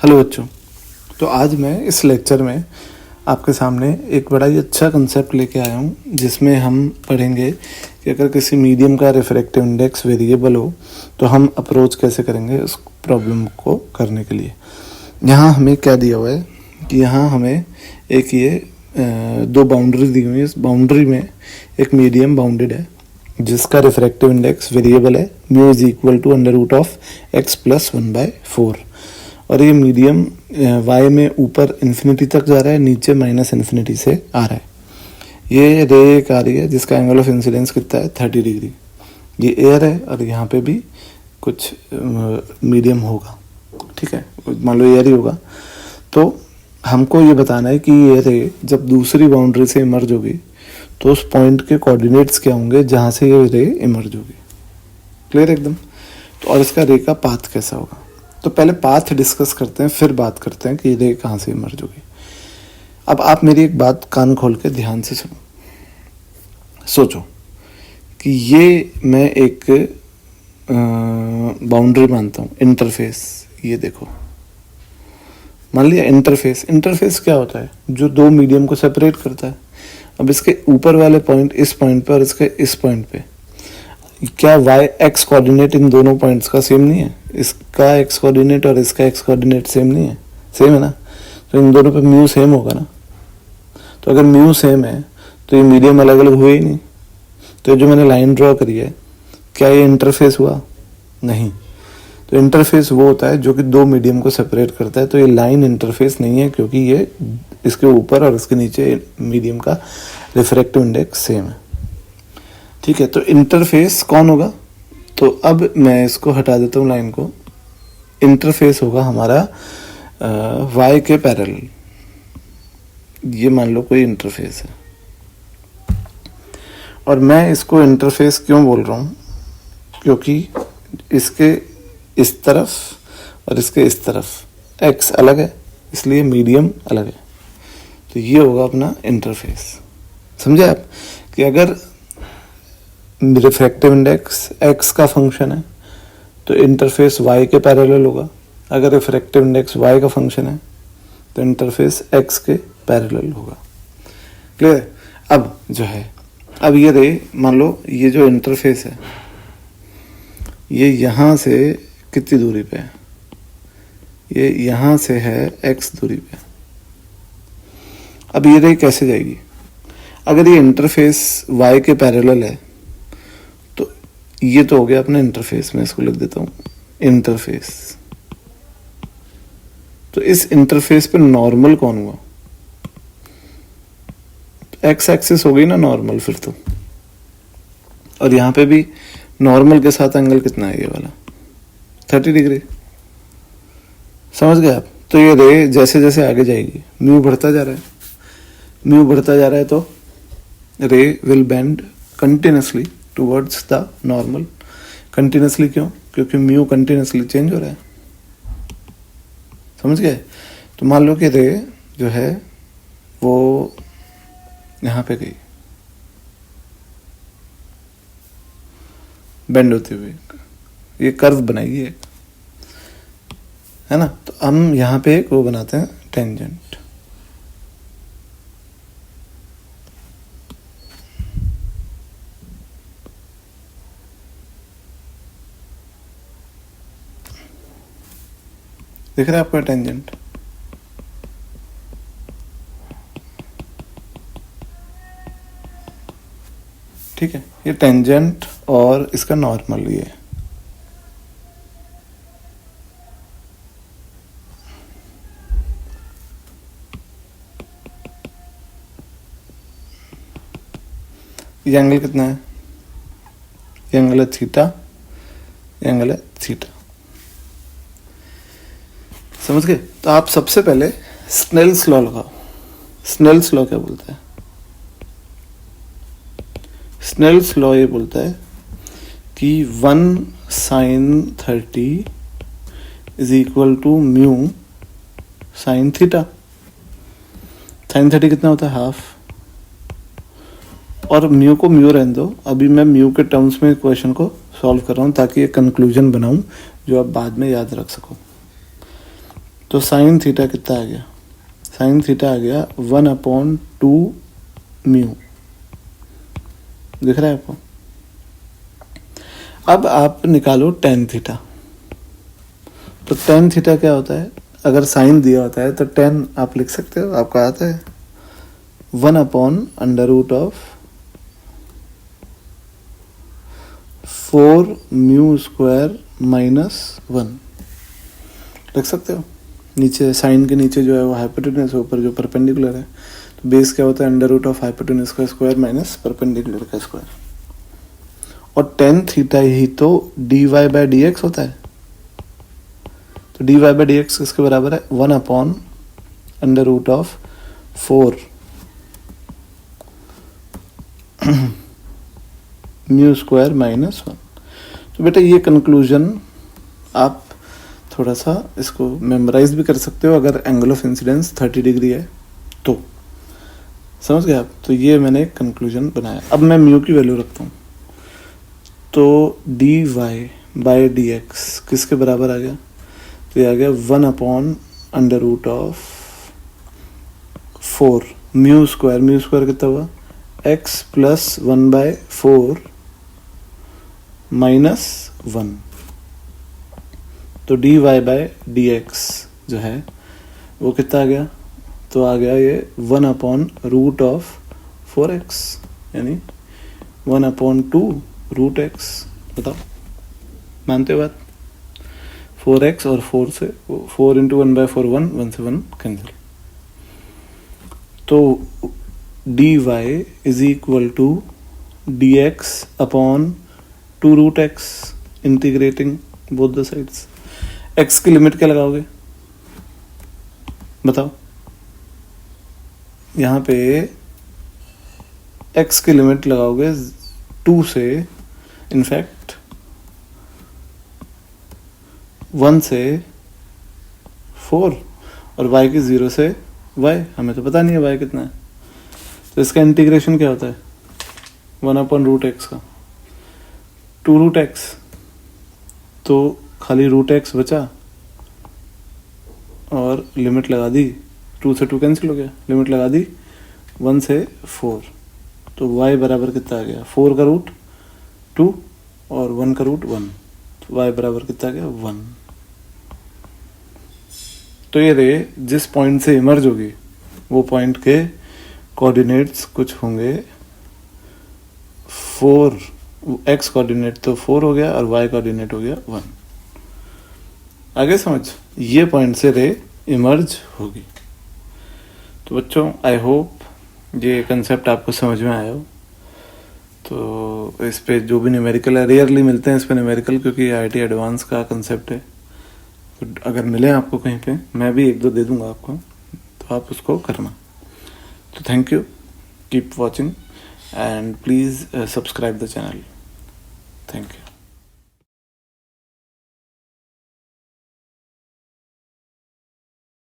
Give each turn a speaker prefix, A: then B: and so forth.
A: Hello बच्चों। तो आज मैं इस लेक्चर में आपके सामने एक बड़ा ही अच्छा कंसेप्ट लेके आया हूँ, जिसमें हम पढ़ेंगे कि अगर किसी मीडियम का रिफ्रैक्टिव इंडेक्स वेरिएबल हो तो हम अप्रोच कैसे करेंगे उस प्रॉब्लम को करने के लिए। यहाँ हमें क्या दिया हुआ है कि यहाँ हमें एक दो बाउंड्री दी हुई है। इस बाउंड्री में एक मीडियम बाउंडेड है जिसका रिफ्रैक्टिव इंडेक्स वेरिएबल है mu is equal to under root of x plus 1/4 और ये मीडियम y में ऊपर इन्फिनिटी तक जा रहा है, नीचे माइनस इन्फिनिटी से आ रहा है। ये रे एक आ रही है जिसका एंगल ऑफ इंसिडेंस कितना है 30 डिग्री। ये एयर है और यहाँ पे भी कुछ मीडियम होगा, ठीक है, मान लो एयर ही होगा। तो हमको ये बताना है कि ये रे जब दूसरी बाउंड्री से इमर्ज होगी तो उस पॉइंट के कोऑर्डिनेट्स क्या होंगे जहाँ से ये रे इमर्ज होगी। क्लियर एकदम। तो और इसका रे का पाथ कैसा होगा, तो पहले पाथ डिस्कस करते हैं, फिर बात करते हैं कि रे कहाँ से इमर्ज होगी। अब आप मेरी एक बात कान खोल के ध्यान से सुनो। सोचो कि ये मैं एक बाउंड्री मानता हूँ, इंटरफेस। ये देखो, मान लिया इंटरफेस। इंटरफेस क्या होता है? जो दो मीडियम को सेपरेट करता है। अब इसके ऊपर वाले पॉइंट इस पॉइंट पे और इसके इस पॉइंट पे, क्या वाई एक्स कोऑर्डिनेट इन दोनों पॉइंट्स का सेम नहीं है? इसका एक्स कोऑर्डिनेट और इसका एक्स कोऑर्डिनेट सेम नहीं है? सेम है ना। तो इन दोनों पे म्यू सेम होगा ना। तो अगर म्यू सेम है तो ये मीडियम अलग अलग हुए ही नहीं। तो जो मैंने लाइन ड्रॉ करी है, क्या ये इंटरफेस हुआ? नहीं। तो इंटरफेस वो होता है जो कि दो मीडियम को सेपरेट करता है। तो ये लाइन इंटरफेस नहीं है, क्योंकि ये इसके ऊपर और इसके नीचे मीडियम का रिफ्रैक्टिव इंडेक्स सेम है, ठीक है। तो इंटरफेस कौन होगा? तो अब मैं इसको हटा देता हूँ लाइन को। इंटरफेस होगा हमारा y के पैरेलल। ये मान लो कोई इंटरफेस है और मैं इसको इंटरफेस क्यों बोल रहा हूँ? क्योंकि इसके इस तरफ और इसके इस तरफ x अलग है, इसलिए मीडियम अलग है। तो ये होगा अपना इंटरफेस। समझे आप कि अगर रिफ्रैक्टिव इंडेक्स x का फंक्शन है तो इंटरफेस y के पैरेलल होगा। अगर रिफ्रैक्टिव इंडेक्स y का फंक्शन है तो इंटरफेस x के पैरेलल होगा। क्लियर? अब जो है, अब ये रे मान लो ये जो इंटरफेस है ये यहाँ से कितनी दूरी पे है? ये यहाँ से है x दूरी पे। अब ये रे कैसे जाएगी? अगर ये इंटरफेस y के पैरेलल है तो ये तो हो गया अपना इंटरफेस। मैं इसको लिख देता हूँ इंटरफेस। तो इस इंटरफेस पे नॉर्मल कौन हुआ? एक्स एक्सिस हो गई ना नॉर्मल फिर तो। और यहाँ पे भी नॉर्मल के साथ एंगल कितना है? ये वाला 30 डिग्री। समझ गए आप? तो ये रे जैसे जैसे आगे जाएगी म्यू बढ़ता जा रहा है, म्यू बढ़ता जा रहा है, तो रे will bend continuously towards the normal. Continuously क्यों? क्योंकि म्यू कंटिन्यूसली चेंज हो रहा है। समझ गए? तो मान लो कि रे जो है वो यहाँ पे गई बेंड होती हुई, ये कर्व बनाएगी एक, है ना। तो हम यहाँ पे एक वो बनाते हैं टेंजेंट। दिख रहा है आपका टेंजेंट? ठीक है, ये टेंजेंट और इसका नॉर्मल ये एंगल कितना है? ये एंगल है थीटा, ये एंगल है थीटा। समझ गए? तो आप सबसे पहले स्नेल्स लॉ लगाओ। स्नेल्स लॉ क्या बोलता है? स्नेल्स लॉ ये बोलता है कि 1 sin 30 is equal to mu sin theta. sin 30 कितना होता है? हाफ। और म्यू को म्यू रहने दो। अभी मैं म्यू के टर्म्स में क्वेश्चन को सॉल्व कर रहा हूँ ताकि एक कंक्लूजन बनाऊं जो आप बाद में याद रख सको। तो साइन थीटा कितना आ गया, साइन थीटा आ गया 1/2 म्यू, दिख रहा है आपको। अब आप निकालो टेन थीटा। तो टेन थीटा क्या होता है, अगर साइन दिया होता है तो टेन आप लिख सकते हो, आपका आता है 1/4 म्यू स्क्वायर -1 लिख सकते हो। नीचे साइन के नीचे जो है वो हाइपोटेन्यूज है, ऊपर जो परपेंडिकुलर है, तो बेस क्या होता है √ऑफ हाइपोटेन्यूज का स्क्वायर माइनस परपेंडिकुलर का स्क्वायर। और टेन थीटा ही तो dy/dx होता है। तो dy/dx किसके बराबर है, 1/√4 म्यू स्क्वायर -1। तो बेटा ये कंक्लूजन आप थोड़ा सा इसको मेमोराइज भी कर सकते हो, अगर एंगल ऑफ इंसिडेंस 30 डिग्री है तो, समझ गए आप। तो ये मैंने कंक्लूजन बनाया। अब मैं म्यू की वैल्यू रखता हूँ, तो dy/dx किसके बराबर आ गया, तो ये आ गया 1/√4 म्यू स्क्वायर कितना हुआ, x + 1/4 -1। तो dy/dx जो है वो कितना आ गया, तो आ गया ये 1/√4x, यानी 1/2√x। बताओ, मानते हो बात। 4x और 4 से 4 × 1/4 1 से 1 कैंसिल। तो dy = dx/2√x integrating both the sides. x की लिमिट क्या लगाओगे बताओ, यहाँ पे x की लिमिट लगाओगे 2 से, इनफैक्ट 1 से 4, और y की 0 से y, हमें तो पता नहीं है y कितना है। तो इसका इंटीग्रेशन क्या होता है 1/√x का 2√x, तो खाली √x बचा और लिमिट लगा दी, 2 से 2 कैंसिल हो गया, लिमिट लगा दी 1 से 4, तो y बराबर कितना आ गया, 4 का रूट 2 और 1 का रूट 1, तो y बराबर कितना आ गया 1। तो ये रे जिस पॉइंट से इमर्ज होगी वो पॉइंट के कोऑर्डिनेट्स कुछ होंगे 4, x कोऑर्डिनेट तो 4 हो गया और y कोऑर्डिनेट हो गया 1। आगे समझ, ये पॉइंट से रे इमर्ज होगी। तो बच्चों आई होप ये कंसेप्ट आपको समझ में आया हो। तो इस पे जो भी न्यूमेरिकल है, रेयरली मिलते हैं इस पे न्यूमेरिकल, क्योंकि IIT एडवांस का कंसेप्ट है। तो अगर मिले आपको कहीं पे, मैं भी 1-2 दे दूंगा आपको, तो आप उसको करना। तो thank you, keep watching and please subscribe the channel. Thank you.